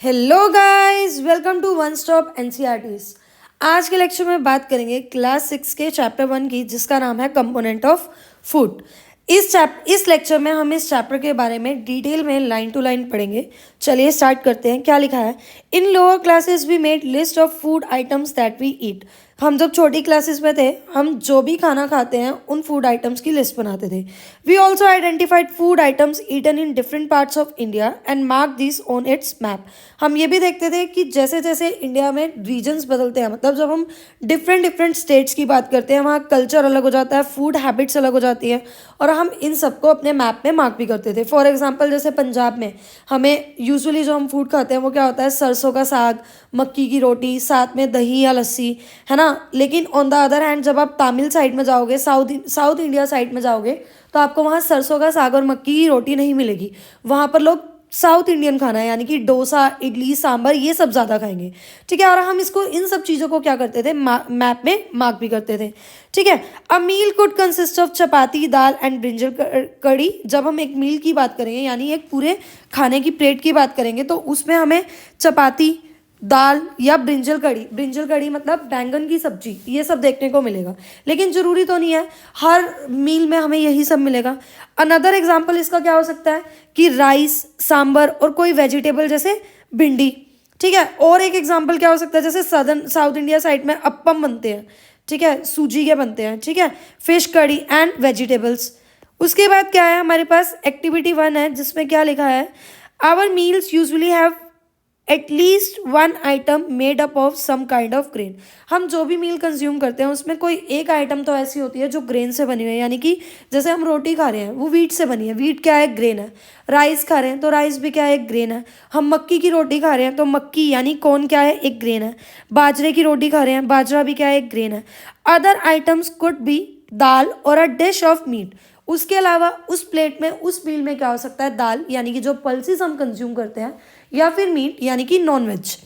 Hello guys, welcome to one stop NCERTs. आज के lecture में बात करेंगे क्लास 6 के चैप्टर 1 की, जिसका नाम है कंपोनेंट ऑफ फूड। इस लेक्चर में हम इस चैप्टर के बारे में डिटेल में लाइन टू लाइन पढ़ेंगे। चलिए स्टार्ट करते हैं। क्या लिखा है? In lower classes we made list of food items that we eat. हम जब छोटी क्लासेस में थे, हम जो भी खाना खाते हैं उन फूड आइटम्स की लिस्ट बनाते थे। We also identified food items eaten in different parts of India and mark this on its map. हम ये भी देखते थे कि जैसे जैसे इंडिया में रीजन्स बदलते हैं, मतलब जब हम डिफरेंट डिफरेंट स्टेट्स की बात करते हैं, वहाँ कल्चर अलग हो जाता है, फूड हैबिट्स अलग हो जाती है, और हम इन सबको अपने मैप में मार्क भी करते थे। फॉर एग्जाम्पल, जैसे पंजाब में हमें यूजुअली जो हम फूड खाते हैं वो क्या होता है? सरसों का साग, मक्की की रोटी, साथ में दही या लस्सी, है ना। लेकिन ऑन द अदर हैंड जब आप तमिल साइड में जाओगे, साउथ इंडिया साइड में जाओगे, तो आपको वहाँ सरसों का साग और मक्की की रोटी नहीं मिलेगी। वहाँ पर लोग साउथ इंडियन खाना है, यानी कि डोसा, इडली, सांभर, ये सब ज़्यादा खाएंगे। ठीक है, और हम इसको इन सब चीज़ों को क्या करते थे? मैप में मार्क भी करते थे। ठीक है। A meal could consist of chapati, dal and brinjal curry. जब हम एक मील की बात करेंगे, यानी एक पूरे खाने की प्लेट की बात करेंगे, तो उसमें हमें चपाती, दाल या ब्रिंजल कड़ी मतलब बैंगन की सब्जी, ये सब देखने को मिलेगा। लेकिन ज़रूरी तो नहीं है हर मील में हमें यही सब मिलेगा। अनदर एग्जाम्पल इसका क्या हो सकता है कि राइस, सांबर और कोई वेजिटेबल जैसे भिंडी। ठीक है। और एक एग्जाम्पल क्या हो सकता है? जैसे साउथ इंडिया साइड में अप्पम बनते हैं, ठीक है, सूजी के बनते हैं। ठीक है। फिश कड़ी एंड वेजिटेबल्स। उसके बाद क्या है हमारे पास? एक्टिविटी 1 है, जिसमें क्या लिखा है? Our meals usually have at least one item made up of some kind of grain. हम जो भी मील कंज्यूम करते हैं उसमें कोई एक आइटम तो ऐसी होती है जो ग्रेन से बनी हुई है, यानी कि जैसे हम रोटी खा रहे हैं वो वीट से बनी है, वीट क्या है? ग्रेन है। राइस खा रहे हैं तो राइस भी क्या है? एक ग्रेन है। हम मक्की की रोटी खा रहे हैं तो मक्की यानी कॉर्न क्या है? एक ग्रेन है। बाजरे की रोटी खा रहे हैं, बाजरा भी क्या है? एक ग्रेन है। अदर आइटम्स कुड बी दाल और अ डिश ऑफ मीट। उसके अलावा उस प्लेट में, उस मील में क्या हो सकता है? दाल यानी कि जो पल्सेस हम कंज्यूम करते हैं, या फिर मीट यानी कि नॉन वेज,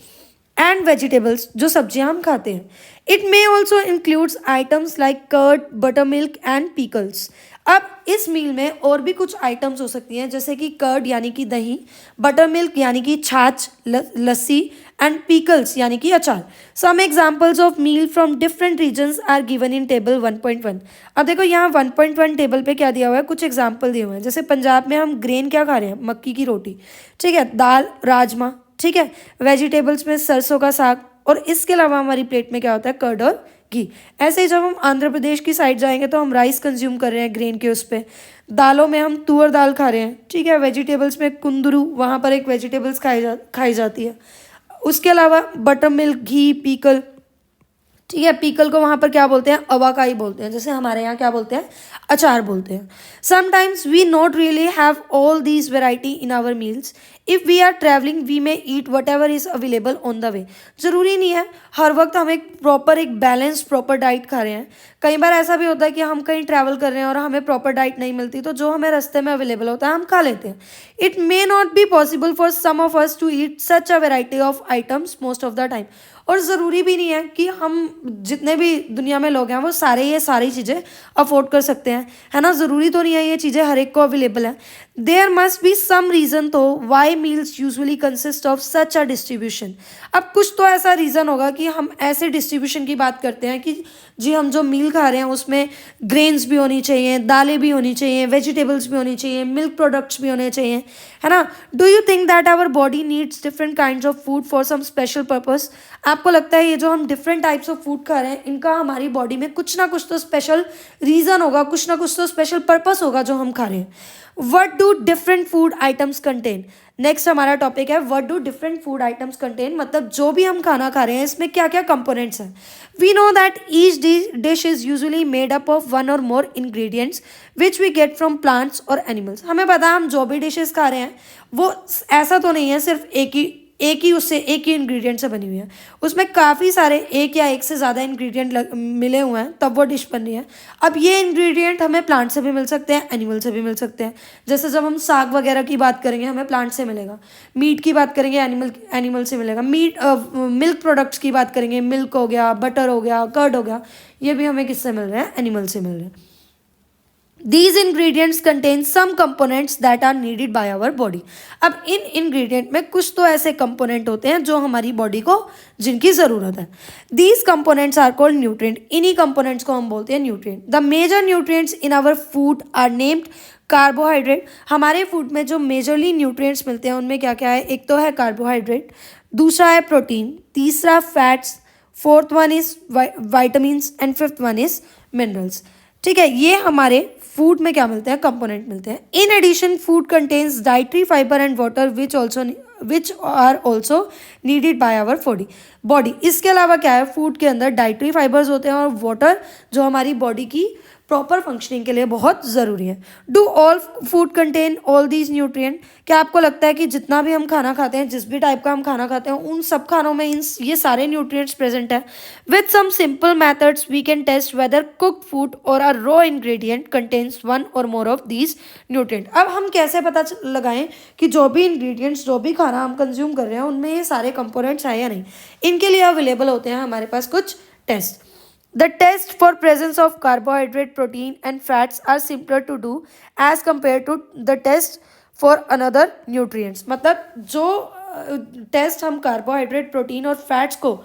एंड वेजिटेबल्स जो सब्जियां हम खाते हैं। It may also includes items like curd, butter milk and pickles. अब इस मील में और भी कुछ आइटम्स हो सकती हैं, जैसे कि कर्ड यानी कि दही, बटर मिल्क यानी कि छाछ, लस्सी, एंड पीकल्स यानी कि अचार। Some examples of meal from different regions are given in table 1.1। अब देखो यहाँ 1.1 टेबल पे क्या दिया हुआ है? कुछ एग्जाम्पल दिए हुए हैं। जैसे पंजाब में हम ग्रेन क्या खा रहे हैं? मक्की की रोटी। ठीक है। दाल, राजमा। ठीक है। वेजिटेबल्स में सरसों का साग, और इसके अलावा हमारी प्लेट में क्या होता है? कर्ड और घी। ऐसे ही जब हम आंध्र प्रदेश की साइड जाएंगे तो हम राइस कंज्यूम कर रहे हैं ग्रेन के उस पर। दालों में हम तुअर दाल खा रहे हैं। ठीक है। वेजिटेबल्स में कुंदरू, वहाँ पर एक वेजिटेबल्स खाई जाती है। उसके अलावा बटर मिल्क, घी, पीकल। ठीक है। पीकल को वहाँ पर क्या बोलते हैं? अवाकाई बोलते हैं। जैसे हमारे यहाँ क्या बोलते हैं? अचार बोलते हैं। Sometimes we not really have all these variety in our meals. If we are travelling we may eat whatever is available on the way. ज़रूरी नहीं है हर वक्त हम एक बैलेंस प्रॉपर डाइट खा रहे हैं। कई बार ऐसा भी होता है कि हम कहीं ट्रैवल कर रहे हैं और हमें प्रॉपर डाइट नहीं मिलती, तो जो हमें रास्ते में अवेलेबल होता है हम खा लेते हैं। It may not be possible for some of us to eat such a variety of items most of the time. और ज़रूरी भी नहीं है कि हम जितने भी दुनिया में लोग हैं वो सारे ये सारी चीज़ें अफोर्ड कर सकते हैं, है ना। ज़रूरी तो नहीं है ये चीज़ें हर एक को अवेलेबल है। There must be some reason तो why meals usually consist of such a distribution. अब कुछ तो ऐसा रीज़न होगा कि हम ऐसे डिस्ट्रीब्यूशन की बात करते हैं कि जी हम जो मील खा रहे हैं उसमें ग्रेन्स भी होनी चाहिए, दालें भी होनी चाहिए, वेजिटेबल्स भी होनी चाहिए, मिल्क प्रोडक्ट्स भी होने चाहिए, है ना। Do you think that our body needs different kinds of food for some special purpose? आपको लगता है ये जो हम डिफरेंट टाइप्स ऑफ फूड खा रहे हैं इनका हमारी बॉडी में कुछ ना कुछ तो स्पेशल रीज़न होगा, कुछ ना कुछ तो स्पेशल पर्पस होगा जो हम खा रहे हैं। What do different food items contain? Next हमारा टॉपिक है what do different food items contain, मतलब जो भी हम खाना खा रहे हैं इसमें क्या क्या कंपोनेंट्स हैं। We know that each dish is usually made up of one or more ingredients which we get from plants और एनिमल्स। हमें पता है हम जो भी डिशेस खा रहे हैं वो ऐसा तो नहीं है सिर्फ एक ही इंग्रेडिएंट से बनी हुई है। उसमें काफ़ी सारे एक या एक से ज़्यादा इंग्रेडिएंट मिले हुए हैं तब वो डिश बन रही है। अब ये इंग्रेडिएंट हमें प्लांट से भी मिल सकते हैं, एनिमल से भी मिल सकते हैं। जैसे जब हम साग वगैरह की बात करेंगे हमें प्लांट से मिलेगा, मीट की बात करेंगे एनिमल से मिलेगा, मिल्क प्रोडक्ट्स की बात करेंगे, मिल्क हो गया, बटर हो गया, कर्ड हो गया, ये भी हमें किससे मिल रहे हैं? एनिमल से मिल रहे हैं। These ingredients contain some components that are needed by our body. अब इन ingredient में कुछ तो ऐसे component होते हैं जो हमारी body को जिनकी ज़रूरत है. These components are called nutrient. इन्हीं components को हम बोलते हैं nutrient. The major nutrients in our food are named carbohydrate. हमारे फूड में जो मेजरली न्यूट्रिएंट्स मिलते हैं उनमें क्या क्या है? एक तो है कार्बोहाइड्रेट, दूसरा है प्रोटीन, तीसरा fats, fourth one is vitamins and fifth one is minerals. ठीक है, ये हमारे फूड में क्या मिलते हैं? कंपोनेंट मिलते हैं. In addition food contains dietary fibre and water which are also needed by our body. इसके अलावा क्या है? फूड के अंदर डाइटरी फाइबर्स होते हैं और वाटर जो हमारी बॉडी की प्रॉपर फंक्शनिंग के लिए बहुत ज़रूरी है. Do all food contain all these nutrient? क्या आपको लगता है कि जितना भी हम खाना खाते हैं, जिस भी टाइप का हम खाना खाते हैं, उन सब खानों में ये सारे न्यूट्रिएंट्स प्रेजेंट है? With some simple methods we can test whether cooked food or a raw ingredient contains one or more of these nutrient. अब हम कैसे पता लगाएं कि जो भी इंग्रेडिएंट्स, जो भी खाना हम कंज्यूम कर रहे हैं उनमें ये सारे कंपोनेंट्स हैं या नहीं? इनके लिए अवेलेबल होते हैं हमारे पास कुछ test. The test for presence of carbohydrate, protein and fats are simpler to do as compared to the test for another nutrients. मतलब जो टेस्ट हम कार्बोहाइड्रेट, प्रोटीन और फैट्स को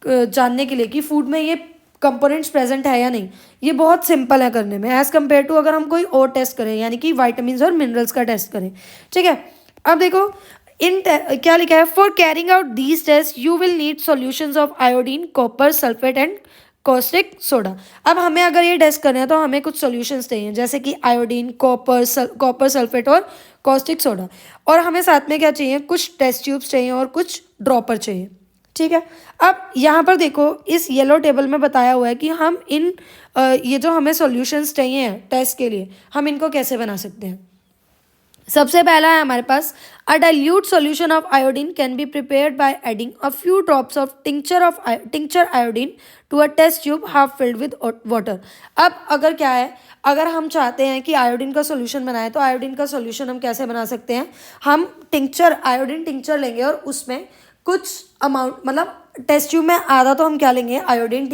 जानने के लिए कि फूड में ये कंपोनेंट्स प्रेजेंट है या नहीं, ये बहुत सिंपल है करने में एज कम्पेयर टू अगर हम कोई और टेस्ट करें, यानी कि वाइटामिन और मिनरल्स का टेस्ट करें. ठीक है, अब देखो क्या लिखा है? For carrying out these test you will need solutions of iodine, copper, sulphate and caustic soda. अब हमें अगर ये टेस्ट करना है तो हमें कुछ सॉल्यूशंस चाहिए, जैसे कि आयोडीन, कॉपर सल्फेट और कॉस्टिक सोडा. और हमें साथ में क्या चाहिए? कुछ टेस्ट ट्यूब्स चाहिए और कुछ ड्रॉपर चाहिए. ठीक है, अब यहाँ पर देखो इस येलो टेबल में बताया हुआ है कि हम ये जो हमें सॉल्यूशंस चाहिए टेस्ट के लिए, हम इनको कैसे बना सकते हैं. सबसे पहला है हमारे पास a dilute solution of iodine can be prepared by adding a few drops of tincture iodine to a test tube half filled with water. अब अगर क्या है, अगर हम चाहते हैं कि आयोडीन का सॉल्यूशन बनाए तो आयोडीन का सॉल्यूशन हम कैसे बना सकते हैं? हम आयोडीन टिंक्चर लेंगे और उसमें कुछ अमाउंट, मतलब टेस्ट ट्यूब में आधा तो हम क्या लेंगे? आयोडीन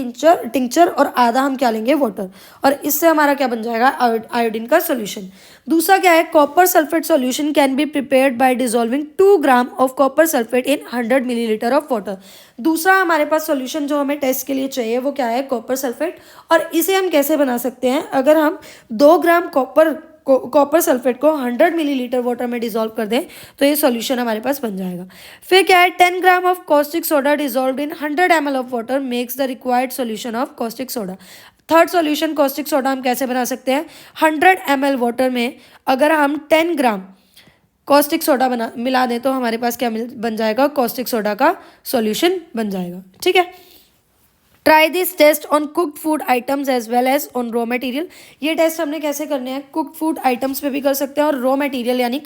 टिंक्चर और आधा हम क्या लेंगे? वाटर. और इससे हमारा क्या बन जाएगा? आयोडीन का सॉल्यूशन. दूसरा क्या है? Copper sulphate solution can be prepared bye dissolving 2 gram of copper sulphate in 100 millilitre of water. दूसरा हमारे पास सॉल्यूशन जो हमें टेस्ट के लिए चाहिए वो क्या है? Copper sulphate. और इसे हम कैसे बना सकते हैं? अगर हम 2 ग्राम कॉपर सल्फेट को 100 मिलीलीटर वाटर में डिसॉल्व कर दें तो ये सॉल्यूशन हमारे पास बन जाएगा. फिर क्या है? 10 gram of caustic soda dissolved in 100 ml of water makes the required solution of caustic soda. Third solution caustic soda हम कैसे बना सकते हैं? 100 ml वाटर में अगर हम 10 ग्राम कॉस्टिक सोडा मिला दें तो हमारे पास क्या बन जाएगा? कॉस्टिक सोडा का सॉल्यूशन बन जाएगा. ठीक है, try this test on cooked food items as well as on raw material. ये टेस्ट हमने कैसे करने हैं? कुक्ड फूड आइटम्स पे भी कर सकते हैं और रॉ मटेरियल यानी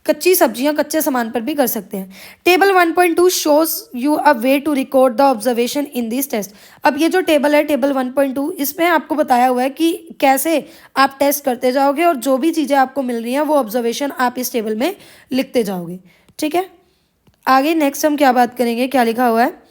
कच्ची सब्जियां, कच्चे सामान पर भी कर सकते हैं. Table 1.2 shows you a way to record the observation in this test. अब ये जो टेबल है, टेबल 1.2, इसमें आपको बताया हुआ है कि कैसे आप टेस्ट करते जाओगे और जो भी चीज़ें आपको मिल रही हैं वो ऑब्जर्वेशन आप इस टेबल में लिखते जाओगे. ठीक है, आगे नेक्स्ट हम क्या बात करेंगे? क्या लिखा हुआ है?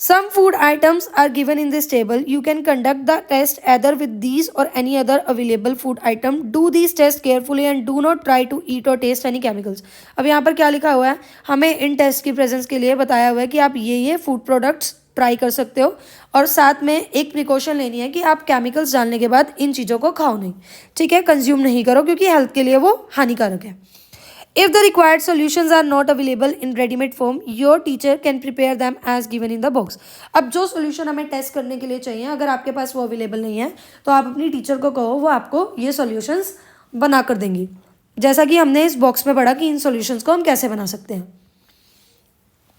Some food items are given in this table. You can conduct the test either with these or any other available food item. Do these tests carefully and do not try to eat or taste any chemicals. अब यहाँ पर क्या लिखा हुआ है? हमें इन test की presence के लिए बताया हुआ है कि आप ये फूड प्रोडक्ट्स ट्राई कर सकते हो और साथ में एक प्रिकॉशन लेनी है कि आप केमिकल्स डालने के बाद इन चीज़ों को खाओ नहीं. ठीक है, कंज्यूम नहीं करो क्योंकि हेल्थ के लिए वो हानिकारक है. If the required solutions are not available in ready-made form, your teacher can prepare them as given in the box. अब जो solution हमें टेस्ट करने के लिए चाहिए, अगर आपके पास वो अवेलेबल नहीं है तो आप अपनी टीचर को कहो, वो आपको ये solutions बना कर देंगी, जैसा कि हमने इस बॉक्स में पढ़ा कि इन solutions को हम कैसे बना सकते हैं.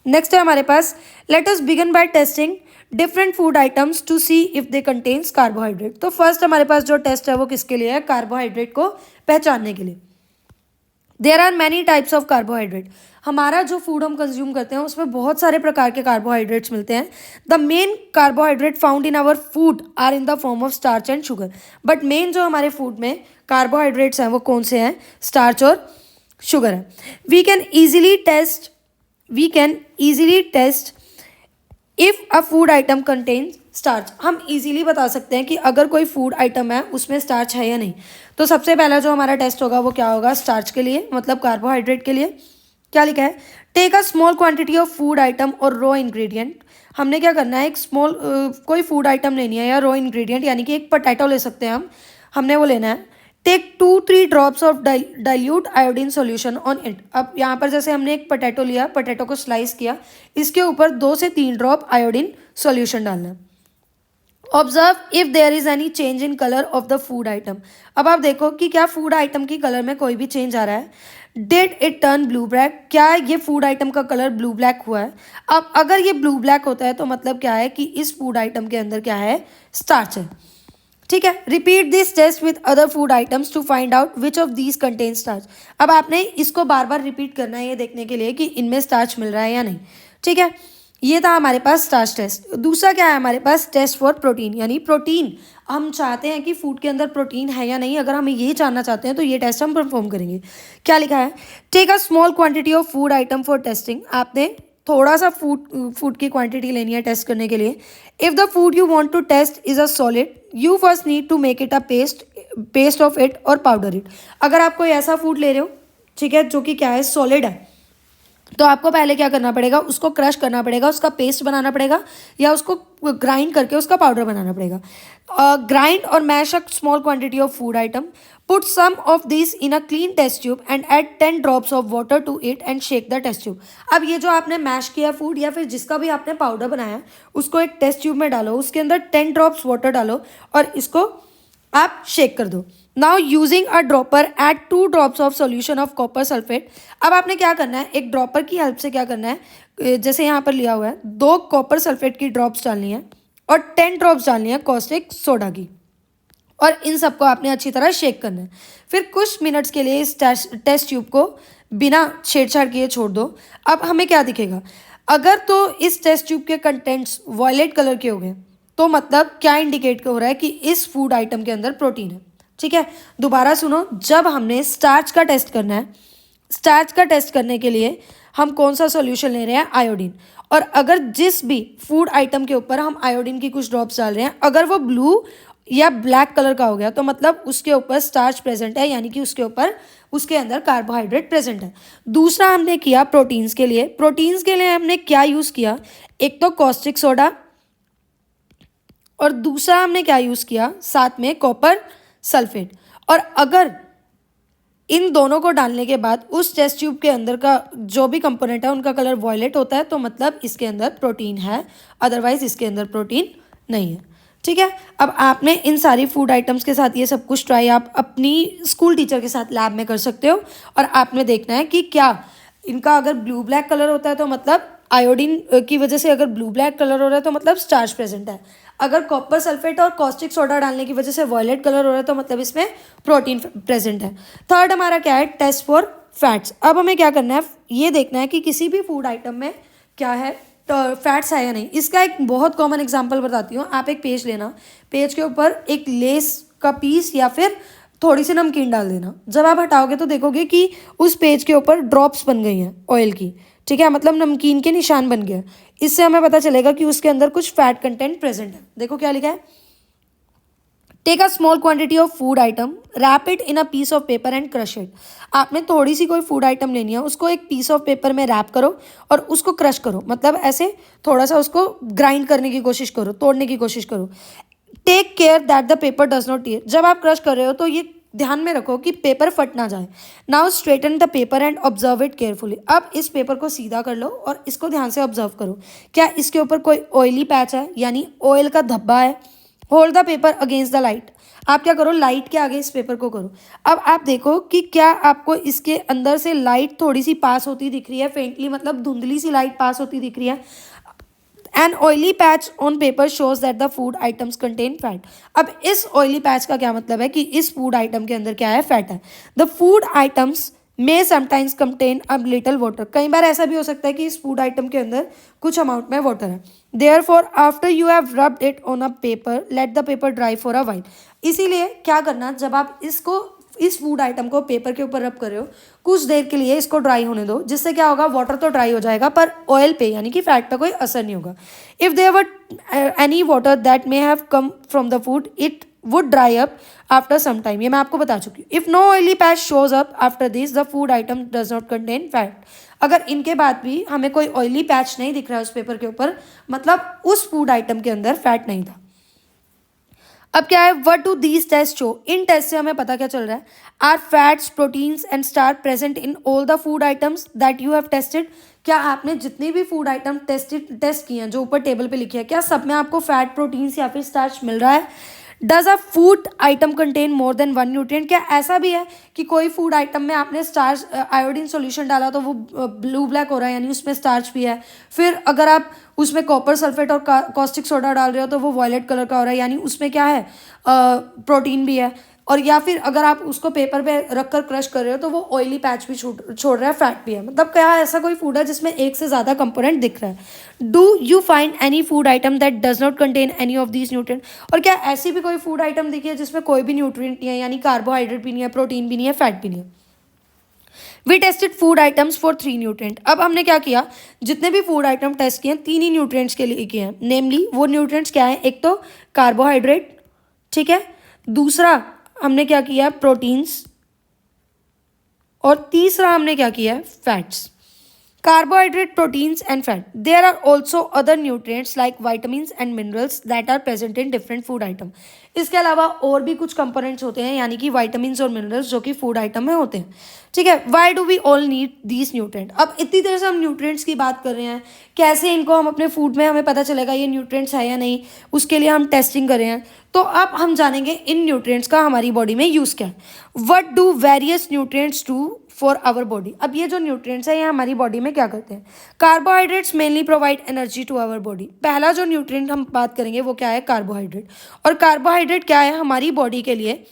नेक्स्ट है हमारे पास let us begin by testing different food items to see if they contains carbohydrate. तो फर्स्ट हमारे पास जो टेस्ट है वो किसके लिए है? कार्बोहाइड्रेट को पहचानने के लिए. There are many types of carbohydrate. हमारा जो फूड हम कंज्यूम करते हैं उसमें बहुत सारे प्रकार के कार्बोहाइड्रेट्स मिलते हैं. The main carbohydrate found in our food are in the form of starch and sugar. But main जो हमारे फूड में कार्बोहाइड्रेट्स हैं वो कौन से हैं? स्टार्च और शुगर है. We can easily test if a food item contains starch. हम इजीली बता सकते हैं कि अगर कोई फूड आइटम है उसमें स्टार्च है या नहीं। तो सबसे पहला जो हमारा टेस्ट होगा वो क्या होगा, स्टार्च के लिए, मतलब कार्बोहाइड्रेट के लिए। क्या लिखा है, take a small quantity of food item और रॉ इंग्रेडिएंट। हमने क्या करना है, एक स्मॉल कोई फूड आइटम लेनी है या रॉ इंग्रेडिएंट, यानी कि एक पोटैटो ले सकते हैं हम, हमने वो लेना है। Take 2-3 drops of dilute iodine solution on it. अब यहाँ पर जैसे हमने एक पोटैटो लिया, पोटैटो को स्लाइस किया, इसके ऊपर 2 से 3 ड्रॉप आयोडीन सॉल्यूशन डालना है। Observe if there is any change in colour of the food item. अब आप देखो कि क्या फूड आइटम की कलर में कोई भी चेंज आ रहा है। Did it turn blue black, क्या ये फूड आइटम का कलर ब्लू ब्लैक हुआ है। अब अगर ये ब्लू ब्लैक होता है तो मतलब क्या है कि इस फूड आइटम के अंदर क्या है, स्टार्च है। ठीक है, repeat this test with other food items to find out which of these contain starch. अब आपने इसको बार बार रिपीट करना है ये देखने के लिए कि इनमें स्टार्च मिल रहा है या नहीं। ठीक है, ये था हमारे पास स्टार्च टेस्ट। दूसरा क्या है हमारे पास, टेस्ट फॉर प्रोटीन, यानी प्रोटीन। हम चाहते हैं कि फूड के अंदर प्रोटीन है या नहीं, अगर हम ये जानना चाहते हैं तो ये टेस्ट हम परफॉर्म करेंगे। क्या लिखा है, take a small quantity of food item for testing. आपने थोड़ा सा फूड की क्वांटिटी लेनी है टेस्ट करने के लिए। If the food you want to test is a solid, you first need to make it a paste of it और पाउडर इट। अगर आप कोई ऐसा फूड ले रहे हो, ठीक है, जो कि क्या है, सॉलिड है, तो आपको पहले क्या करना पड़ेगा, उसको क्रश करना पड़ेगा, उसका पेस्ट बनाना पड़ेगा, या उसको ग्राइंड करके उसका पाउडर बनाना पड़ेगा। ग्राइंड और mash a small quantity of food item, put some of this in a clean test tube and add 10 drops of water to it and shake the test tube. अब ये जो आपने mash किया food या फिर जिसका भी आपने पाउडर बनाया, उसको एक टेस्ट ट्यूब में डालो, उसके अंदर 10 ड्रॉप्स वाटर डालो और इसको आप शेक कर दो। Now using a dropper add 2 drops of solution of copper sulphate. अब आपने क्या करना है, एक ड्रॉपर की हेल्प से क्या करना है, जैसे यहाँ पर लिया हुआ है, 2 कॉपर सल्फेट की ड्रॉप्स डालनी है और 10 ड्रॉप्स डालनी है कॉस्टिक सोडा की, और इन सबको आपने अच्छी तरह शेक करना है। फिर कुछ मिनट्स के लिए इस टेस्ट ट्यूब को बिना छेड़छाड़ किए छोड़ दो। अब हमें क्या दिखेगा, अगर तो इस टेस्ट ट्यूब के कंटेंट्स वॉयलेट कलर के हो गए तो मतलब क्या इंडिकेट हो रहा है कि इस फूड आइटम के अंदर प्रोटीन है। ठीक है, दोबारा सुनो, जब हमने स्टार्च का टेस्ट करना है, स्टार्च का टेस्ट करने के लिए हम कौन सा सॉल्यूशन ले रहे हैं, आयोडीन। और अगर जिस भी फूड आइटम के ऊपर हम आयोडीन की कुछ ड्रॉप्स डाल रहे हैं, अगर वो ब्लू या ब्लैक कलर का हो गया तो मतलब उसके ऊपर स्टार्च प्रेजेंट है, यानी कि उसके ऊपर उसके अंदर कार्बोहाइड्रेट प्रेजेंट है। दूसरा हमने किया प्रोटीन्स के लिए, प्रोटीन्स के लिए हमने क्या यूज़ किया, एक तो कॉस्टिक सोडा और दूसरा हमने क्या यूज़ किया, साथ में कॉपर सल्फेट। और अगर इन दोनों को डालने के बाद उस टेस्ट ट्यूब के अंदर का जो भी कंपोनेंट है उनका कलर वॉयलेट होता है तो मतलब इसके अंदर प्रोटीन है, अदरवाइज इसके अंदर प्रोटीन नहीं है। ठीक है, अब आपने इन सारी फूड आइटम्स के साथ ये सब कुछ ट्राई आप अपनी स्कूल टीचर के साथ लैब में कर सकते हो, और आपने देखना है कि क्या इनका अगर ब्लू ब्लैक कलर होता है तो मतलब आयोडीन की वजह से, अगर ब्लू ब्लैक कलर हो रहा है तो मतलब स्टार्च प्रेजेंट है, अगर कॉपर सल्फेट और कॉस्टिक सोडा डालने की वजह से वॉयलेट कलर हो रहा है तो मतलब इसमें प्रोटीन प्रेजेंट है। थर्ड हमारा क्या है, टेस्ट फॉर फैट्स। अब हमें क्या करना है, ये देखना है कि किसी भी फूड आइटम में क्या है, फैट्स है या नहीं। इसका एक बहुत कॉमन एग्जांपल बताती हूँ। आप एक पेज लेना, पेज के ऊपर एक लेस का पीस या फिर थोड़ी सी नमकीन डाल देना। जब आप हटाओगे तो देखोगे कि उस पेज के ऊपर ड्रॉप्स बन गई हैं ऑयल की। ठीक है, मतलब नमकीन के निशान बन गया। इससे हमें पता चलेगा कि उसके अंदर कुछ फैट कंटेंट प्रेजेंट है। देखो क्या लिखा है, take a small quantity of food item, wrap it in a piece of paper and crush it. आपने थोड़ी सी कोई फूड आइटम लेनी है, उसको एक पीस ऑफ पेपर में रैप करो और उसको क्रश करो, मतलब ऐसे थोड़ा सा उसको ग्राइंड करने की कोशिश करो, तोड़ने की कोशिश करो। Take care that the paper does not tear. जब आप क्रश कर रहे हो तो ये ध्यान में रखो कि पेपर फट ना जाए। Now straighten the paper and observe it carefully. अब इस पेपर को सीधा कर लो और इसको ध्यान से ऑब्जर्व करो, क्या इसके ऊपर कोई ऑयली पैच है, यानी ऑयल का धब्बा है। Hold the paper against the light. आप क्या करो, लाइट के आगे इस पेपर को करो। अब आप देखो कि क्या आपको इसके अंदर से लाइट थोड़ी सी पास होती दिख रही है, फेंटली, मतलब धुंधली सी लाइट पास होती दिख रही है। An oily patch on paper shows that the food items contain fat. अब इस ऑयली पैच का क्या मतलब है कि इस फूड आइटम के अंदर क्या है, फैट है। The food items may sometimes contain a little water. कई बार ऐसा भी हो सकता है कि इस फूड आइटम के अंदर कुछ अमाउंट में वाटर है। Therefore after you have rubbed it on a paper let the paper dry for a while. इसीलिए क्या करना, जब आप इसको इस फूड आइटम को पेपर के ऊपर रब कर रहे हो, कुछ देर के लिए इसको ड्राई होने दो, जिससे क्या होगा, वाटर तो ड्राई हो जाएगा पर ऑयल पे यानी कि फैट पे कोई असर नहीं होगा. If there were any water that may have come from the food, it would dry up after some time. ये मैं आपको बता चुकी हूँ. If no oily patch shows up after this, the food item does not contain fat. अगर इनके बाद भी हमें कोई ऑयली पैच नहीं दिख रहा है उस पेपर के ऊपर, मतलब उस फूड आइटम के अंदर फैट नहीं था. अब क्या है, what do these test show. इन टेस्ट से हमें पता क्या चल रहा है, are fats proteins and starch present in all the food items that you have tested. क्या आपने जितने भी फूड आइटम टेस्ट किए हैं जो ऊपर टेबल पे लिखे हैं, क्या सब में आपको फैट, प्रोटीन्स या फिर स्टार्च मिल रहा है. Does a food atom contain more than one nutrient. क्या ऐसा भी है कि कोई फूड आइटम में आपने स्टार्च आयोडीन सॉल्यूशन डाला तो वो ब्लू ब्लैक हो रहा है, यानी उसमें स्टार्च भी है. फिर अगर आप उसमें कॉपर सल्फेट और कॉस्टिक सोडा डाल रहे हो तो वो वॉयलेट कलर का हो रहा है, यानी उसमें क्या है, प्रोटीन भी है. और या फिर अगर आप उसको पेपर पे रख कर क्रश कर रहे हो तो वो ऑयली पैच भी छोड़ रहा है, फैट भी है. मतलब क्या ऐसा कोई फूड है जिसमें एक से ज़्यादा कंपोनेंट दिख रहा है. Do you find any food item that does not contain any of these nutrient. और क्या ऐसी भी कोई फूड आइटम दिखी है जिसमें कोई भी न्यूट्रिएंट नहीं है, यानी कार्बोहाइड्रेट भी नहीं है, प्रोटीन भी नहीं है, फैट भी नहीं है. We tested food items for 3 nutrient. अब हमने क्या किया, जितने भी फूड आइटम टेस्ट किए हैं 3 ही न्यूट्रिएंट्स के लिए किए हैं. नेमली वो न्यूट्रिएंट्स क्या है, एक तो कार्बोहाइड्रेट, ठीक है, दूसरा हमने क्या किया, प्रोटीन्स, और तीसरा हमने क्या किया है, fats. Carbohydrate, proteins and fat. There are also other nutrients like vitamins and minerals that are present in different food item. इसके अलावा और भी कुछ कंपोनेंट्स होते हैं, यानी कि vitamins और minerals जो कि फूड आइटम में होते हैं. ठीक है. Why do we all need these nutrients? अब इतनी देर से हम न्यूट्रिएंट्स की बात कर रहे हैं, कैसे इनको हम अपने फूड में हमें पता चलेगा ये न्यूट्रिएंट्स है या नहीं, उसके लिए हम टेस्टिंग कर रहे हैं. तो अब हम जानेंगे इन न्यूट्रिएंट्स का हमारी बॉडी में यूज़ क्या है. What do various nutrients do for our body. अब ये जो न्यूट्रिएंट्स है ये हमारी बॉडी में क्या करते हैं. Carbohydrates mainly provide energy to our body. पहला जो न्यूट्रिएंट हम बात करेंगे वो क्या है, कार्बोहाइड्रेट. और कार्बोहाइड्रेट क्या है, हमारी बॉडी के लिए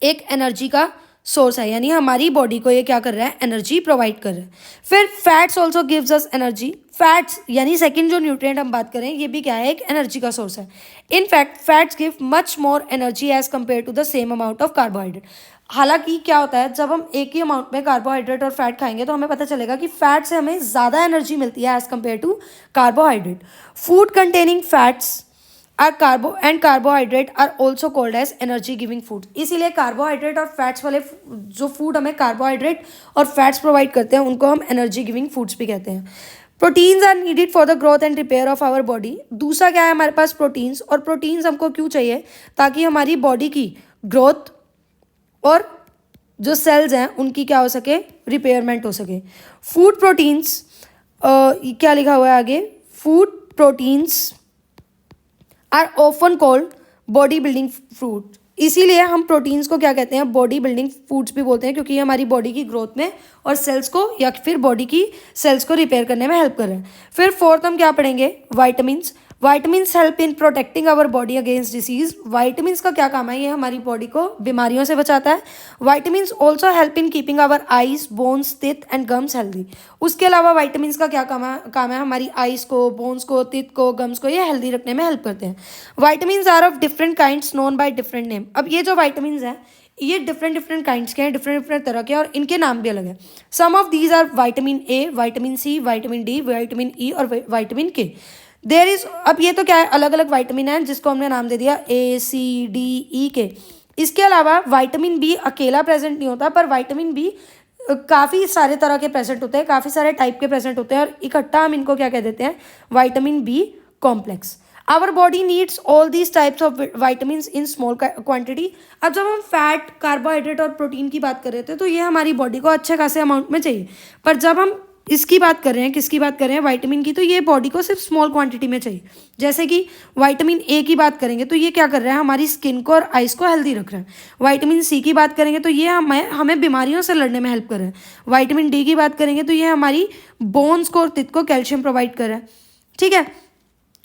एक एनर्जी का सोर्स है, यानी हमारी बॉडी को ये क्या कर रहा है, एनर्जी प्रोवाइड कर रहा है. फिर fats also gives us energy. Fats यानी सेकंड जो न्यूट्रिएंट हम बात करें ये भी क्या है, एक एनर्जी का सोर्स है. In fact fats give much more energy as compare to the same amount of carbohydrate. हालांकि क्या होता है, जब हम एक ही अमाउंट में कार्बोहाइड्रेट और फैट खाएंगे तो हमें पता चलेगा कि फैट से हमें ज़्यादा एनर्जी मिलती है as compare to carbohydrate. Food containing fats carbohydrate are also called as energy giving food. इसीलिए कार्बोहाइड्रेट और फैट्स वाले जो फूड हमें कार्बोहाइड्रेट और फैट्स प्रोवाइड करते हैं उनको हम एनर्जी गिविंग फूड्स भी कहते हैं. Proteins are needed for the growth and repair of our body. दूसरा क्या है हमारे पास, प्रोटीन्स. और प्रोटीन्स हमको क्यों चाहिए, ताकि हमारी बॉडी की ग्रोथ और जो सेल्स हैं उनकी क्या हो सके, रिपेयरमेंट हो सके. फूड प्रोटीन्स, क्या लिखा हुआ है आगे, food proteins are often called body building food. इसीलिए हम प्रोटीन्स को क्या कहते हैं, बॉडी बिल्डिंग फूड्स भी बोलते हैं, क्योंकि ये हमारी बॉडी की ग्रोथ में और सेल्स को या फिर बॉडी की सेल्स को रिपेयर करने में हेल्प कर रहे हैं. फिर फोर्थ हम क्या पढ़ेंगे, vitamins. Vitamins help in protecting our body against disease. Vitamins का क्या काम है, ये हमारी बॉडी को बीमारियों से बचाता है. Vitamins also help in keeping our eyes, bones, teeth and gums healthy. उसके अलावा वाइटामिन्स का क्या काम है, हमारी आइज को, बोन्स को, टीथ को, गम्स को ये हेल्दी रखने में हेल्प करते हैं. Vitamins are of different kinds known by different name. अब ये जो वाइटामिन्स हैं ये डिफरेंट काइंड्स के हैं, डिफरेंट तरह के, और इनके नाम भी अलग है. Some of these are vitamin A, vitamin C, vitamin D, vitamin E और वाइटामिन के. देयर इज, अब ये तो क्या है, अलग अलग वाइटामिन है जिसको हमने नाम दे दिया ए, सी, डी, ई, के. इसके अलावा वाइटामिन बी अकेला प्रेजेंट नहीं होता, पर वाइटामिन बी काफ़ी सारे तरह के प्रेजेंट होते हैं, काफ़ी सारे टाइप के प्रेजेंट होते हैं, और इकट्ठा हम इनको क्या कह देते हैं, vitamin B complex. Our body needs all these types of vitamin in small quantity. अब जब हम फैट, कार्बोहाइड्रेट और प्रोटीन की बात कर रहे थे तो ये हमारी बॉडी को अच्छे खासे अमाउंट में चाहिए, पर जब हम इसकी बात कर रहे हैं, किसकी बात कर रहे हैं, वाइटामिन की, तो ये बॉडी को सिर्फ स्मॉल क्वांटिटी में चाहिए. जैसे कि वाइटामिन ए की बात करेंगे तो ये क्या कर रहा है, हमारी स्किन को और आइज को हेल्दी रख रहा है. वाइटामिन सी की बात करेंगे तो ये हमें बीमारियों से लड़ने में हेल्प कर रहा है. वाइटामिन डी की बात करेंगे तो ये हमारी बोन्स को और टिथ को कैल्शियम प्रोवाइड कर रहा है. ठीक है.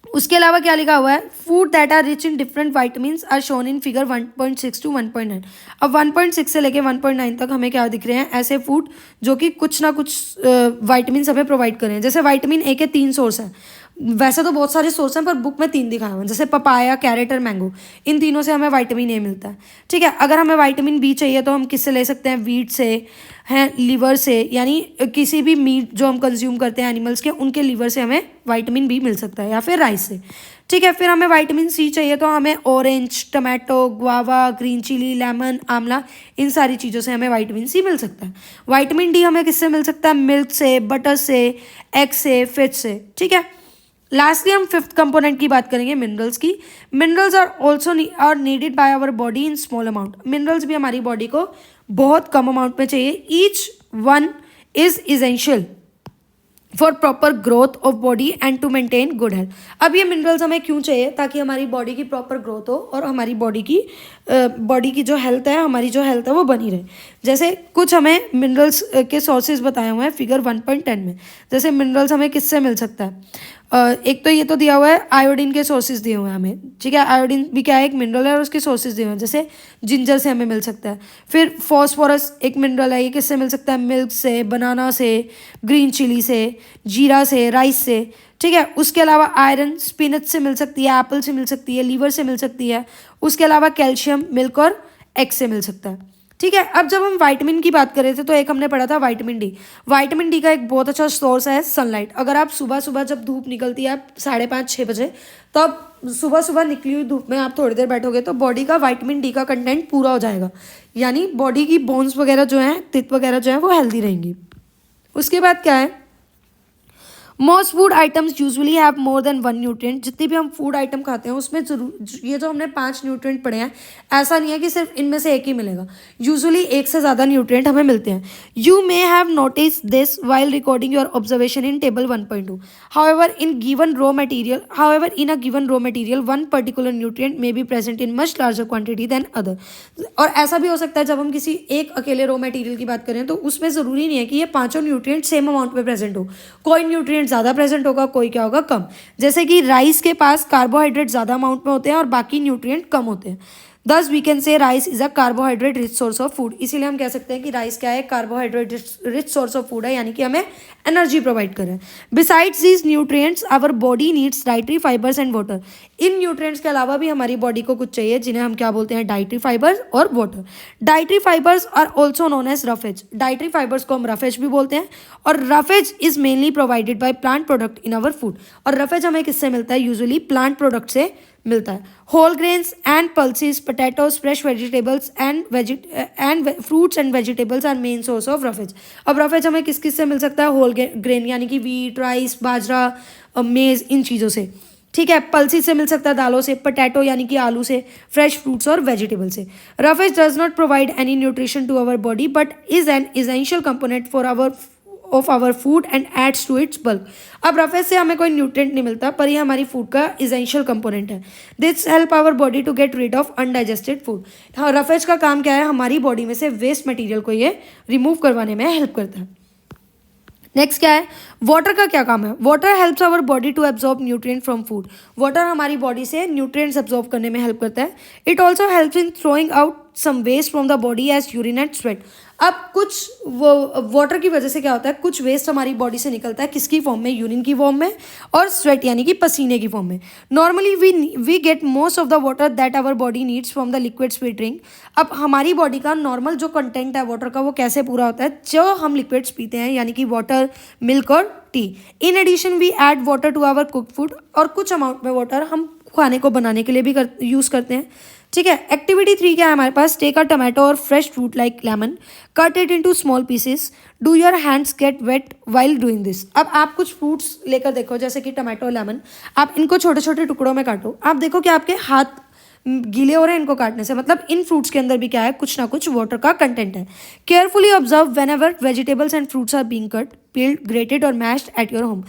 उसके अलावा क्या लिखा हुआ है, food that are rich in different vitamins are shown in figure 1.6 to 1.9. अब 1.6 से लेके 1.9 तक हमें क्या दिख रहे हैं, ऐसे फूड जो कि कुछ ना कुछ वाइटामिन हमें प्रोवाइड कर रहे हैं. जैसे वाइटामिन ए के 3 सोर्स हैं. वैसे तो बहुत सारे सोर्स हैं पर बुक में 3 दिखाए हुए हैं, जैसे पपाया, कैरेट और मैंगो। इन तीनों से हमें विटामिन ए मिलता है। ठीक है, अगर हमें विटामिन बी चाहिए तो हम किससे ले सकते हैं? वीट से, हैं लिवर से, यानी किसी भी मीट जो हम कंज्यूम करते हैं एनिमल्स के, उनके लिवर से हमें विटामिन बी मिल सकता है, या फिर राइस से। ठीक है, फिर हमें विटामिन सी चाहिए तो हमें orange, tomato, guava, green chilli, lemon, आंवला, इन सारी चीज़ों से हमें विटामिन सी मिल सकता है। विटामिन डी हमें किससे मिल सकता है? मिल्क से, बटर से, एग से, फिश से। ठीक है, लास्टली हम फिफ्थ कंपोनेंट की बात करेंगे, मिनरल्स की। Minerals are also are needed by our body in small amount. Minerals भी हमारी बॉडी को बहुत कम अमाउंट में चाहिए। Each one is essential for proper growth of body and to maintain good health. अब ये मिनरल्स हमें क्यों चाहिए? ताकि हमारी बॉडी की प्रॉपर ग्रोथ हो और हमारी बॉडी की जो हेल्थ है, हमारी जो हेल्थ है वो बनी रहे। जैसे कुछ हमें मिनरल्स के सोर्सेज बताए हुए हैं फिगर 1.10 में। जैसे मिनरल्स हमें किससे मिल सकता है? एक तो ये तो दिया हुआ है, आयोडीन के सोर्सेज दिए हुए हैं हमें। ठीक है, आयोडीन भी क्या है? एक मिनरल है और उसके सोर्सेज दिए हुए हैं। जैसे जिंजर से हमें मिल सकता है। फिर फॉस्फोरस एक मिनरल है, ये किससे मिल सकता है? मिल्क से, बनाना से, ग्रीन चिली से, जीरा से, राइस से। ठीक है, उसके अलावा आयरन स्पिनच से मिल सकती है, एप्पल से मिल सकती है, लीवर से मिल सकती है। उसके अलावा कैल्शियम मिल्क और एग से मिल सकता है। ठीक है, अब जब हम विटामिन की बात कर रहे थे तो एक हमने पढ़ा था विटामिन डी। विटामिन डी का एक बहुत अच्छा सोर्स है सनलाइट। अगर आप सुबह सुबह जब धूप निकलती है 5:30-6 बजे, तब सुबह सुबह निकली हुई धूप में आप थोड़ी देर बैठोगे तो बॉडी का विटामिन डी का कंटेंट पूरा हो जाएगा, यानी बॉडी की बोन्स वगैरह जो हैं, तित वगैरह जो है वो हेल्दी रहेंगी। उसके बाद क्या है? Most food items usually have more than one nutrient. जितनी भी हम फूड आइटम खाते हैं उसमें जरूर ये जो हमने 5 न्यूट्रिएंट पढ़े हैं, ऐसा नहीं है कि सिर्फ इनमें से एक ही मिलेगा। यूजुअली एक से ज़्यादा न्यूट्रिएंट हमें मिलते हैं। You may have notice this while recording your observation in table 1.2। However in a given raw material one particular nutrient may be present in much larger quantity than other. और ऐसा भी हो सकता है जब हम किसी एक अकेले रॉ मटेरियल की बात करें तो उसमें ज़रूरी नहीं है कि ये 5 न्यूट्रिएंट सेम अमाउंट में प्रेजेंट हो। कोई न्यूट्रिएंट ज़्यादा प्रेजेंट होगा, कोई क्या होगा, कम। जैसे कि राइस के पास कार्बोहाइड्रेट ज़्यादा अमाउंट में होते हैं और बाकी न्यूट्रिएंट कम होते हैं। Thus we can say rice is a carbohydrate rich source of food. इसीलिए हम कह सकते हैं कि राइस क्या है? Carbohydrate rich source of food है, यानी कि हमें एनर्जी प्रोवाइड कर रहा है। Besides these nutrients our body needs dietary fibres and water. इन न्यूट्रिएंट्स के अलावा भी हमारी बॉडी को कुछ चाहिए, जिन्हें हम क्या बोलते हैं? डाइटरी फाइबर्स और water. Dietary fibres are also known as roughage. Dietary fibres को हम रफेज भी बोलते हैं, और roughage is mainly provided by plant product in our food. और रफेज हमें किससे मिलता है? यूजुअली प्लांट प्रोडक्ट से मिलता है। Whole grains and pulses, potatoes, fresh vegetables and fruits and vegetables are main source of roughage. अब रफेज हमें किस किस से मिल सकता है? होल ग्रेन यानी कि वीट, राइस, बाजरा, मेज, इन चीज़ों से। ठीक है, पल्सेस से मिल सकता है दालों से, पोटैटो यानी कि आलू से, फ्रेश फ्रूट्स और वेजिटेबल से। Roughage does not provide any nutrition to our body but is an essential component for our food and adds to its bulk. अब रफेज से हमें कोई न्यूट्रिएंट नहीं मिलता, पर ये हमारी फूड का इसेंशियल कंपोनेंट है। This help our body to get rid of undigested food. हाँ, रफेज का काम क्या है? हमारी बॉडी में से वेस्ट मटेरियल को ये रिमूव करवाने में हेल्प करता है। नेक्स्ट क्या है? वाटर का क्या काम है? Water helps our body to absorb nutrient from food. Water हमारी बॉडी से न्यूट्रिएंट्स एब्जॉर्ब करने में हेल्प करता है। It also helps in throwing out some waste from the body as urine and sweat. अब कुछ वाटर की वजह से क्या होता है? कुछ वेस्ट हमारी बॉडी से निकलता है, किसकी फॉर्म में? यूरिन की फॉर्म में, और स्वेट यानी कि पसीने की फॉर्म में। Normally we get most of the water that our body needs from the liquids we drink. अब हमारी बॉडी का नॉर्मल जो कंटेंट है वाटर का, वो कैसे पूरा होता है? जो हम लिक्विड्स पीते हैं, यानी कि वाटर, मिल्क और tea. In addition we add water to our cook food. और कुछ अमाउंट में वाटर हम खाने को बनाने के लिए भी यूज़ करते हैं। ठीक है, एक्टिविटी 3 क्या है हमारे पास? टेक अ टमाटो और fresh fruit like lemon, cut it into small pieces, do your hands get wet while doing this. अब आप कुछ फ्रूट्स लेकर देखो, जैसे कि टमाटो और लेमन, आप इनको छोटे छोटे टुकड़ों में काटो। आप देखो कि आपके हाथ गीले हो रहे हैं इनको काटने से, मतलब इन फ्रूट्स के अंदर भी क्या है? कुछ ना कुछ वाटर का कंटेंट है। Carefully observe whenever vegetables and fruits are being cut, peeled, grated और मैश्ड एट योर होम।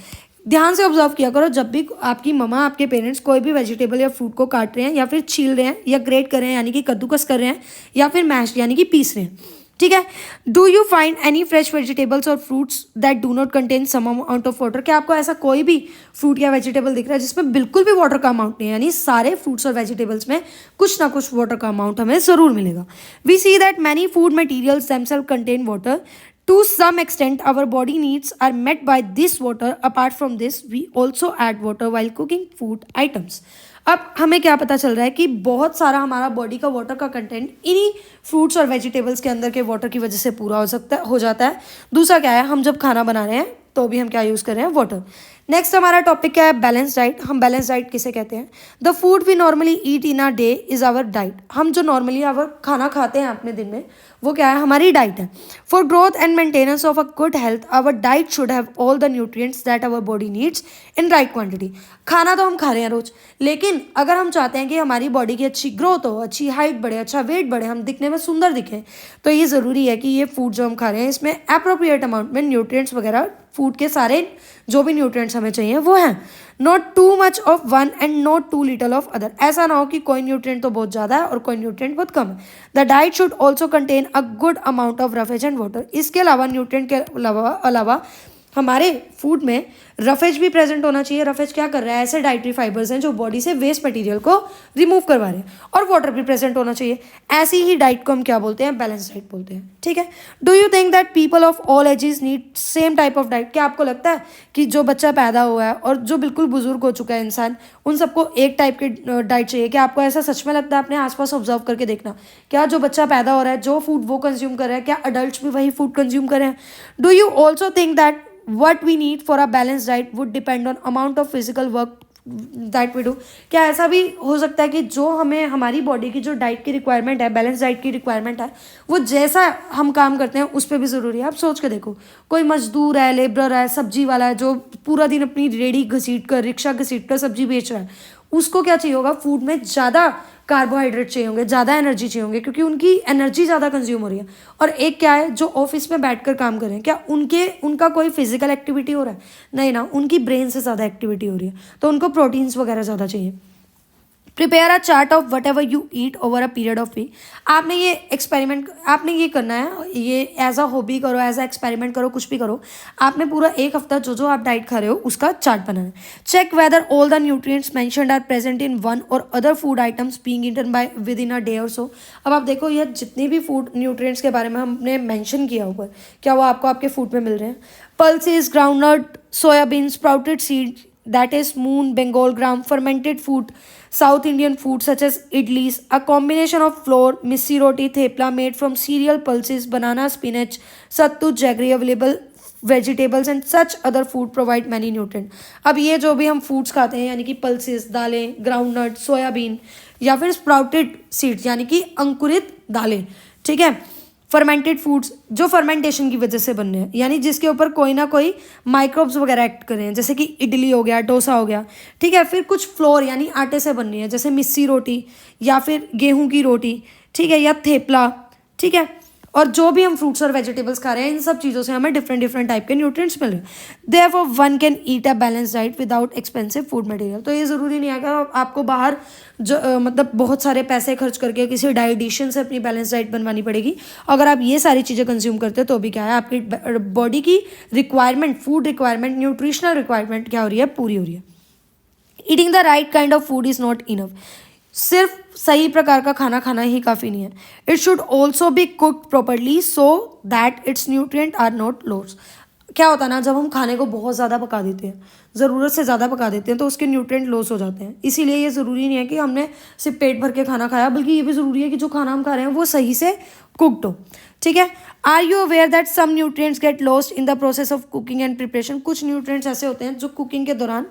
ध्यान से ऑब्जर्व किया करो, जब भी आपकी मम्मा, आपके पेरेंट्स कोई भी वेजिटेबल या फ्रूट को काट रहे हैं, या फिर छील रहे हैं, या ग्रेट कर रहे हैं यानी कि कद्दूकस कर रहे हैं, या फिर मैश्ड यानी कि पीस रहे हैं। ठीक है, do you find any fresh vegetables और fruits that do not contain some amount of water? क्या आपको ऐसा कोई भी फ्रूट या वेजिटेबल दिख रहा है जिसमें बिल्कुल भी वाटर का अमाउंट नहीं है? यानी सारे फ्रूट्स और वेजिटेबल्स में कुछ ना कुछ वाटर का अमाउंट हमें ज़रूर मिलेगा। We see that many food materials themselves contain water. To some extent, our body needs are met by this water. Apart from this, we also add water while cooking food items. अब हमें क्या पता चल रहा है कि बहुत सारा हमारा बॉडी का वाटर का कंटेंट इन्हीं फ्रूट्स और वेजिटेबल्स के अंदर के वाटर की वजह से पूरा हो जाता है। दूसरा क्या है, हम जब खाना बना रहे हैं तो भी हम क्या यूज़ कर रहे हैं, वाटर। नेक्स्ट हमारा टॉपिक क्या है, बैलेंस डाइट। हम बैलेंस डाइट किसे कहते हैं? The food we normally eat in a day is our diet. हम जो नॉर्मली खाना खाते हैं अपने दिन में, वो क्या है, हमारी डाइट है। For growth and maintenance of a good health our diet should have all the nutrients that our body needs in right quantity. खाना तो हम खा रहे हैं रोज, लेकिन अगर हम चाहते हैं कि हमारी बॉडी की अच्छी ग्रोथ हो, अच्छी हाइट बढ़े, अच्छा वेट बढ़े, हम दिखने में सुंदर दिखें, तो ये ज़रूरी है कि ये फूड जो हम खा रहे हैं इसमें अप्रोप्रिएट अमाउंट में न्यूट्रिएंट्स वगैरह, फूड के सारे जो भी न्यूट्रिएंट्स हमें चाहिए वो हैं। Not too much of one and not too little of other. ऐसा ना हो कि कोई न्यूट्रिएंट तो बहुत ज़्यादा है और कोई न्यूट्रिएंट बहुत कम है। The diet should also contain a good amount of roughage and water. इसके अलावा न्यूट्रिएंट के अलावा हमारे फूड में रफेज भी प्रेजेंट होना चाहिए। रफेज क्या कर रहा है, ऐसे डाइटरी फाइबर्स हैं जो बॉडी से वेस्ट मटेरियल को रिमूव करवा रहे हैं, और वाटर भी प्रेजेंट होना चाहिए। ऐसी ही डाइट को हम क्या बोलते हैं, बैलेंस डाइट बोलते हैं। ठीक है। Do you think that people of all ages need same type of diet? क्या आपको लगता है कि जो बच्चा पैदा हुआ है और जो बिल्कुल बुजुर्ग हो चुका है इंसान, उन सबको एक टाइप की डाइट चाहिए? क्या आपको ऐसा सच में लगता है? अपने आसपास ऑब्जर्व करके देखना, क्या जो बच्चा पैदा हो रहा है, जो फूड वो कंज्यूम कर रहा है, क्या अडल्ट भी वही फूड कंज्यूम कर रहे हैं? Do you also think that what we need for a balanced diet would depend on amount of physical work that we do? क्या ऐसा भी हो सकता है कि जो हमें हमारी बॉडी की जो डाइट की रिक्वायरमेंट है, बैलेंस डाइट की रिक्वायरमेंट है, वो जैसा हम काम करते हैं उस पर भी ज़रूरी है? आप सोच के देखो, कोई मजदूर है, लेबरर है, सब्जी वाला है जो पूरा दिन अपनी रेडी घसीट कर, रिक्शा घसीट कर सब्जी बेच रहा है, उसको क्या चाहिए होगा, फूड में ज़्यादा कार्बोहाइड्रेट चाहिए होंगे, ज़्यादा एनर्जी चाहिए होंगे, क्योंकि उनकी एनर्जी ज़्यादा कंज्यूम हो रही है। और एक क्या है, जो ऑफिस में बैठकर काम कर रहे हैं, क्या उनका कोई फिजिकल एक्टिविटी हो रहा है? नहीं ना, उनकी ब्रेन से ज़्यादा एक्टिविटी हो रही है, तो उनको प्रोटीन्स वगैरह ज़्यादा चाहिए। Prepare a chart of whatever you eat over a period of week. आपने ये करना है, ये एज अ हॉबी करो, एज अ एक्सपेरिमेंट करो, कुछ भी करो। आपने पूरा एक हफ्ता जो आप डाइट खा रहे हो उसका चार्ट बनाना है। Check whether all the nutrients mentioned are present in one or other food items being eaten by within a day or so. अब आप देखो, यह जितने भी फूड न्यूट्रिएंट्स के बारे में हमने मेंशन किया ऊपर, क्या वो आपको आपके फूड में मिल रहे हैं? Pulses, groundnut, soybean, sprouted seed, that is moon, bengal gram, fermented food, south indian food such as idlis, a combination of flour, missi roti, thepla made from cereal pulses, banana, spinach, sattu, jaggery, available vegetables and such other food provide many nutrient। अब ये जो भी हम foods खाते हैं, यानी कि pulses, दालें, ग्राउंडनट, सोयाबीन, या फिर स्प्राउटेड सीड्स यानी कि अंकुरित दालें, ठीक है, फर्मेंटेड फूड्स जो फर्मेंटेशन की वजह से बन रहे हैं, यानी जिसके ऊपर कोई ना कोई माइक्रोब्स वगैरह एक्ट कर रहे हैं, जैसे कि इडली हो गया, डोसा हो गया, ठीक है। फिर कुछ फ्लोर यानी आटे से बन रही है, जैसे मिस्सी रोटी या फिर गेहूं की रोटी, ठीक है, या थेपला, ठीक है। और जो भी हम फ्रूट्स और वेजिटेबल्स खा रहे हैं, इन सब चीज़ों से हमें डिफरेंट डिफरेंट टाइप के न्यूट्रिएंट्स मिल रहे हैं। Therefore one can eat a balance diet without expensive food material. तो ये ज़रूरी नहीं है कि आपको बाहर मतलब बहुत सारे पैसे खर्च करके किसी डाइटिशियन से अपनी बैलेंस डाइट बनवानी पड़ेगी। अगर आप ये सारी चीज़ें कंज्यूम करते हो तो भी क्या है, आपकी बॉडी की requirement, food requirement, nutritional requirement क्या हो रही है, पूरी हो रही है। Eating the right kind of food is not enough. सिर्फ सही प्रकार का खाना खाना ही काफ़ी नहीं है। It should also be cooked properly so that its nutrient are not lost. क्या होता है ना, जब हम खाने को बहुत ज़्यादा पका देते हैं, ज़रूरत से ज़्यादा पका देते हैं, तो उसके न्यूट्रिएंट लॉस हो जाते हैं। इसीलिए ये ज़रूरी नहीं है कि हमने सिर्फ पेट भर के खाना खाया, बल्कि ये भी ज़रूरी है कि जो खाना हम खा रहे हैं वो सही से कुक्ड हो, ठीक है। Are you aware that some nutrients get lost in the process of cooking and preparation? कुछ न्यूट्रिएंट्स ऐसे होते हैं जो कुकिंग के दौरान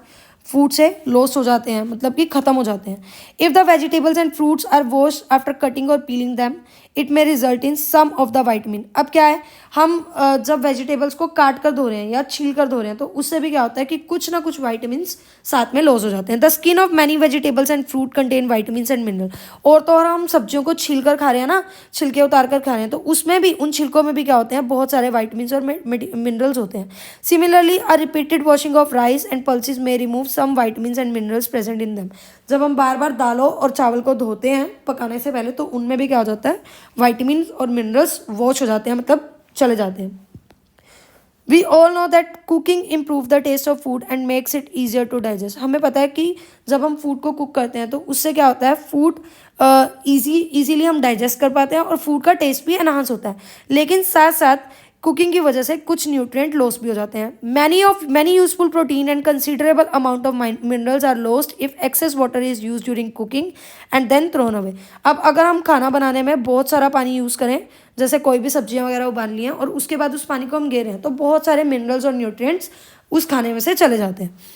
फूड से लॉस हो जाते हैं, मतलब कि ख़त्म हो जाते हैं। If the vegetables and fruits are wash after cutting or peeling them it may result in some of the vitamin. अब क्या है, हम जब वेजिटेबल्स को काट कर धो रहे हैं या छील कर धो रहे हैं, तो उससे भी क्या होता है कि कुछ ना कुछ वाइटमिन्स साथ में लॉस हो जाते हैं। The skin of many vegetables and fruit contain vitamins and mineral. और तो और हम सब्जियों को छील कर खा रहे हैं ना, छिलके उतार कर खा रहे हैं, तो उसमें भी, उन छिलकों में भी क्या होते हैं, बहुत सारे वाइटमिन्स और मिनरल्स होते हैं। Similarly a repeated washing of rice and pulses may remove some vitamins and minerals present in them. जब हम बार बार दालों और चावल को धोते हैं पकाने से पहले, तो उनमें भी क्या हो जाता है, वाइटमिन और मिनरल्स वॉश हो जाते हैं, मतलब चले जाते हैं। We all know that cooking improve the taste of food and makes it easier to digest. हमें पता है कि जब हम फूड को कुक करते हैं तो उससे क्या होता है, फूड इजीली हम डाइजेस्ट कर पाते हैं और फूड का टेस्ट भी एनहांस होता है। लेकिन साथ साथ कुकिंग की वजह से कुछ न्यूट्रिएंट लॉस भी हो जाते हैं। Many useful protein and considerable amount of minerals are lost if excess water is use during cooking and then thrown away. अब अगर हम खाना बनाने में बहुत सारा पानी यूज़ करें, जैसे कोई भी सब्जियां वगैरह उबाल ली हैं और उसके बाद उस पानी को हम गेरें, तो बहुत सारे मिनरल्स और न्यूट्रिएंट्स उस खाने में से चले जाते हैं।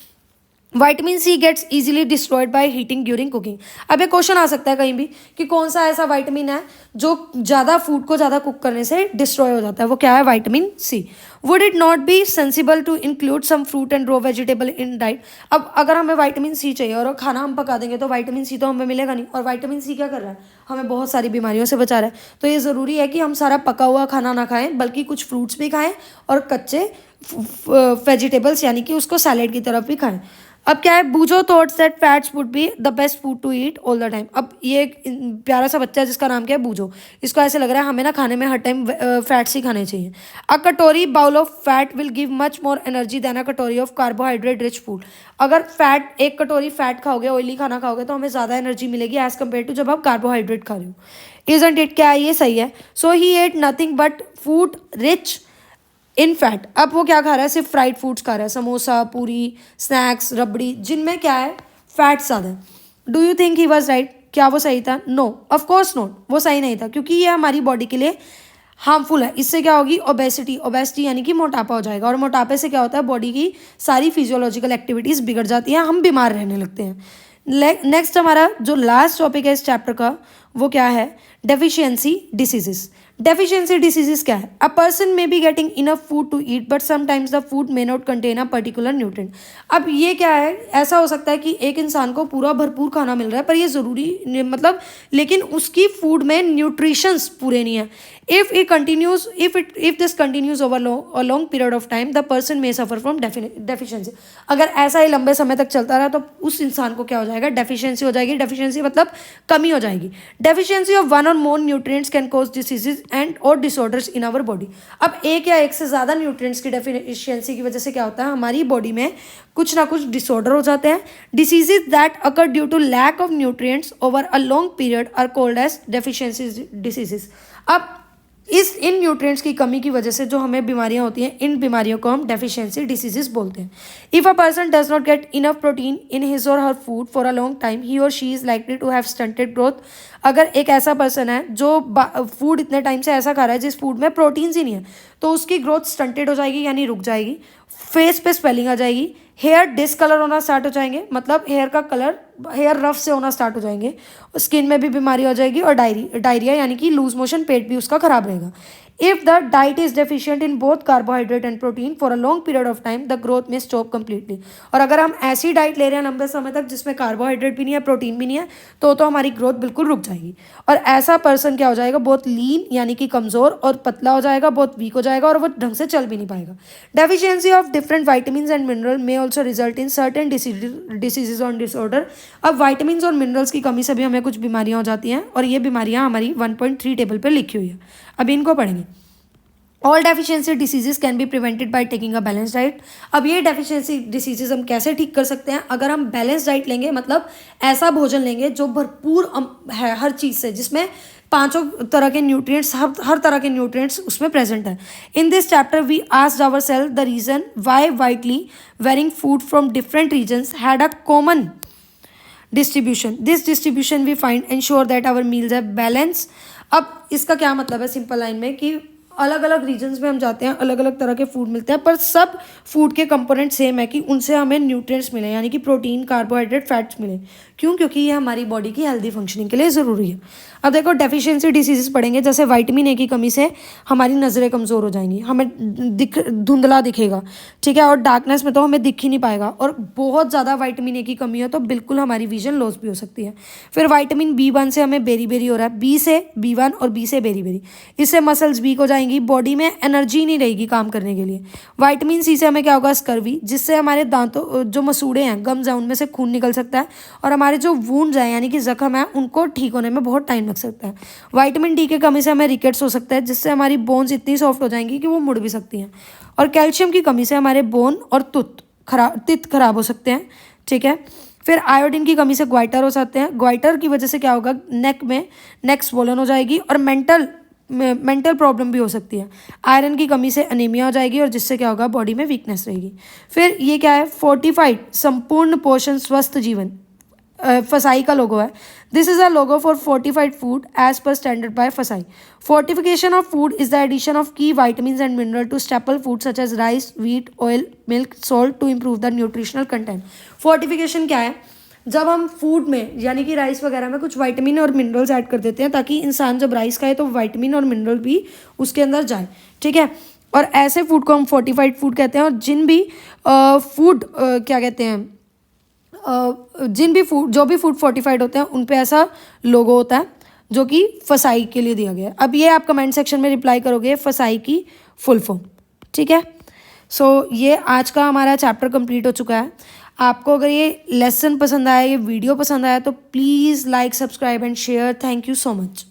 Vitamin C gets easily destroyed by heating during cooking. अब एक क्वेश्चन आ सकता है कहीं भी कि कौन सा ऐसा वाइटामिन है जो ज़्यादा फूड को ज़्यादा कुक करने से डिस्ट्रॉय हो जाता है, वो क्या है? Vitamin C. Would it not be sensible to include some fruit and raw vegetable in diet? अब अगर हमें वाइटामिन सी चाहिए और खाना हम पका देंगे तो वाइटामिन सी तो हमें मिलेगा नहीं, और वाइटामिन सी क्या कर रहा है? हमें बहुत सारी बीमारियों से बचा रहा है। तो ये ज़रूरी है कि हम सारा पका हुआ खाना ना खाएं, बल्कि कुछ फ्रूट्स भी खाएं और कच्चे वेजिटेबल्स यानी कि उसको सैलेड की तरफ भी खाएं। अब क्या है? बूजो thoughts that fats would be the best food to eat all the time. अब ये एक प्यारा सा बच्चा है जिसका नाम क्या है? बूजो। इसको ऐसे लग रहा है हमें ना खाने में हर टाइम फैट्स ही खाने चाहिए। अ कटोरी bowl of fat will give much more energy than a कटोरी ऑफ कार्बोहाइड्रेट रिच फूड। अगर फैट, एक कटोरी फैट खाओगे, ऑयली खाना खाओगे, तो हमें ज़्यादा एनर्जी मिलेगी एज कम्पेयर टू जब आप कार्बोहाइड्रेट खा रहे हो। Isn't it? क्या ये सही है? So he ate nothing but food rich in fat. अब वो क्या खा रहा है? सिर्फ फ्राइड फूड्स खा रहा है, समोसा, पूरी, स्नैक्स, रबड़ी, जिनमें क्या है? फैट ज़्यादा है। Do you think he was right? क्या वो सही था? नो, ऑफ कोर्स नॉट, वो सही नहीं था, क्योंकि ये हमारी बॉडी के लिए हार्मफुल है। इससे क्या होगी? ओबेसिटी यानी कि मोटापा हो जाएगा, और मोटापे से क्या होता है? बॉडी की सारी फिजियोलॉजिकल एक्टिविटीज़ बिगड़ जाती हैं, हम बीमार रहने लगते हैं। नेक्स्ट हमारा जो लास्ट टॉपिक है इस चैप्टर का, वो क्या है? Deficiency diseases. डेफिशिएंसी डिसीजेस क्या है? A person may be getting enough food to eat but sometimes the food may not contain a particular nutrient. अब ये क्या है? ऐसा हो सकता है कि एक इंसान को पूरा भरपूर खाना मिल रहा है, पर ये ज़रूरी मतलब, लेकिन उसकी फूड में न्यूट्रिशंस पूरे नहीं है। If this continues over a long period of time, the person may suffer from deficiency. अगर ऐसा ही लंबे समय तक चलता रहा तो उस इंसान को क्या हो जाएगा? डेफिशिएंसी हो जाएगी। डेफिशिएंसी मतलब कमी हो जाएगी। Deficiency of one or more nutrients can cause diseases and or disorders in our body. अब एक या एक से ज़्यादा न्यूट्रिएंट्स की डेफिशिएंसी की वजह से क्या होता है? हमारी बॉडी में कुछ ना कुछ डिसऑर्डर हो जाते हैं। Diseases that occur due to lack of nutrients over a long period are called as deficiency diseases. अब इन न्यूट्रिएंट्स की कमी की वजह से जो हमें बीमारियां होती हैं, इन बीमारियों को हम डेफिशिएंसी डिसीजेस बोलते हैं। If a person does not get enough protein in his or her food for a long time, he or she is likely to have stunted growth. अगर एक ऐसा पर्सन है जो फूड इतने टाइम से ऐसा खा रहा है जिस फूड में प्रोटीन्स ही नहीं है, तो उसकी ग्रोथ स्टंटेड हो जाएगी यानी रुक जाएगी। फेस पे स्वेलिंग आ जाएगी, हेयर डिसकलर होना स्टार्ट हो जाएंगे, मतलब हेयर का कलर, हेयर रफ से होना स्टार्ट हो जाएंगे, स्किन में भी बीमारी हो जाएगी, और डायरिया यानी कि लूज मोशन, पेट भी उसका खराब रहेगा। If the diet is deficient in both carbohydrate and protein for a long period of time, the growth में स्टॉप कंप्लीटली। और अगर हम ऐसी डाइट ले रहे हैं लंबे समय तक जिसमें कार्बोहाइड्रेट भी नहीं है, प्रोटीन भी नहीं है, तो हमारी ग्रोथ बिल्कुल रुक जाएगी। और ऐसा पर्सन क्या हो जाएगा? बहुत लीन यानी कि कमज़ोर और पतला हो जाएगा, बहुत वीक हो जाएगा, और वो ढंग से चल भी नहीं पाएगा। Deficiency of different vitamin and mineral may also result in certain diseases or disorder. अब वाइटामिन और मिनरल्स की कमी से भी हमें कुछ बीमारियां हो जाती हैं, और ये बीमारियां हमारी 1.3 टेबल पर लिखी हुई है। अब इनको पढ़ेंगे। All deficiency diseases can be prevented by taking a balance diet. अब ये डेफिशिएंसी डिसीजेज हम कैसे ठीक कर सकते हैं? अगर हम बैलेंस डाइट लेंगे, मतलब ऐसा भोजन लेंगे जो भरपूर है हर चीज़ से, जिसमें पांचों तरह के न्यूट्रिएंट्स, हर तरह के न्यूट्रिएंट्स उसमें प्रेजेंट है। In this chapter we asked ourselves the reason why widely varying food from different regions had a common distribution. This distribution we find ensure that our meals have balance. अब इसका क्या मतलब है simple line में? कि अलग अलग regions में हम जाते हैं, अलग अलग तरह के फूड मिलते हैं, पर सब फूड के कंपोनेंट सेम है कि उनसे हमें न्यूट्रिएंट्स मिले, यानी कि प्रोटीन, कार्बोहाइड्रेट, फैट्स मिले। क्यों? क्योंकि ये हमारी बॉडी की हेल्दी फंक्शनिंग के लिए ज़रूरी है। अब देखो डेफिशिएंसी डिसीजेस पढ़ेंगे, जैसे विटामिन ए की कमी से हमारी नज़रें कमज़ोर हो जाएंगी, हमें धुंधला दिखेगा, ठीक है, और डार्कनेस में तो हमें दिख ही नहीं पाएगा। और बहुत ज़्यादा विटामिन ए की कमी हो तो बिल्कुल हमारी विजन लॉस भी हो सकती है। फिर विटामिन B1 से हमें बेरी बेरी हो रहा है, बी से B1 और बी से बेरी बेरी, इससे मसल्स वीक हो जाएंगी, बॉडी में एनर्जी नहीं रहेगी काम करने के लिए। विटामिन सी से हमें क्या होगा? स्कर्वी, जिससे हमारे दांतों जो मसूड़े हैं, गम्स हैं, उनमें से खून निकल सकता है, और हमारे जो वूंड्स हैं यानी कि जख्म है उनको ठीक होने में बहुत टाइम लग सकता है। विटामिन डी की कमी से हमें रिकेट्स हो सकता है, जिससे हमारी बोन्स इतनी सॉफ्ट हो जाएंगी कि वो मुड़ भी सकती हैं। और कैल्शियम की कमी से हमारे बोन और तित खराब हो सकते हैं, ठीक है। फिर आयोडीन की कमी से ग्वाइटर हो सकते हैं। ग्वाइटर की वजह से क्या होगा? नेक स्वोलन हो जाएगी। और मेंटल मेंटल प्रॉब्लम भी हो सकती है। आयरन की कमी से अनीमिया हो जाएगी और जिससे क्या होगा, बॉडी में वीकनेस रहेगी। फिर ये क्या है, फोर्टिफाइड संपूर्ण पोषण स्वस्थ जीवन, फसाई का लोगो है। This is a logo for fortified food as per standard by FSSAI. Fortification of food is the addition of key vitamins and mineral to staple food such as rice, wheat, oil, milk, salt to improve the nutritional content. Fortification क्या है, जब हम food में यानी कि rice वगैरह में कुछ विटामिन और मिनरल्स ऐड कर देते हैं ताकि इंसान जब राइस खाए तो विटामिन और मिनरल भी उसके अंदर जाए, ठीक है। और ऐसे फूड को हम फोर्टिफाइड फूड कहते हैं। और जिन भी फूड क्या कहते हैं, जिन भी फूड जो भी फूड फोर्टिफाइड होते हैं उन पे ऐसा लोगो होता है जो कि फसाई के लिए दिया गया है। अब ये आप कमेंट सेक्शन में रिप्लाई करोगे फसाई की फुल फॉर्म, ठीक है। सो ये आज का हमारा चैप्टर कंप्लीट हो चुका है। आपको अगर ये लेसन पसंद आया, ये वीडियो पसंद आया तो please like, subscribe and share. Thank you so much.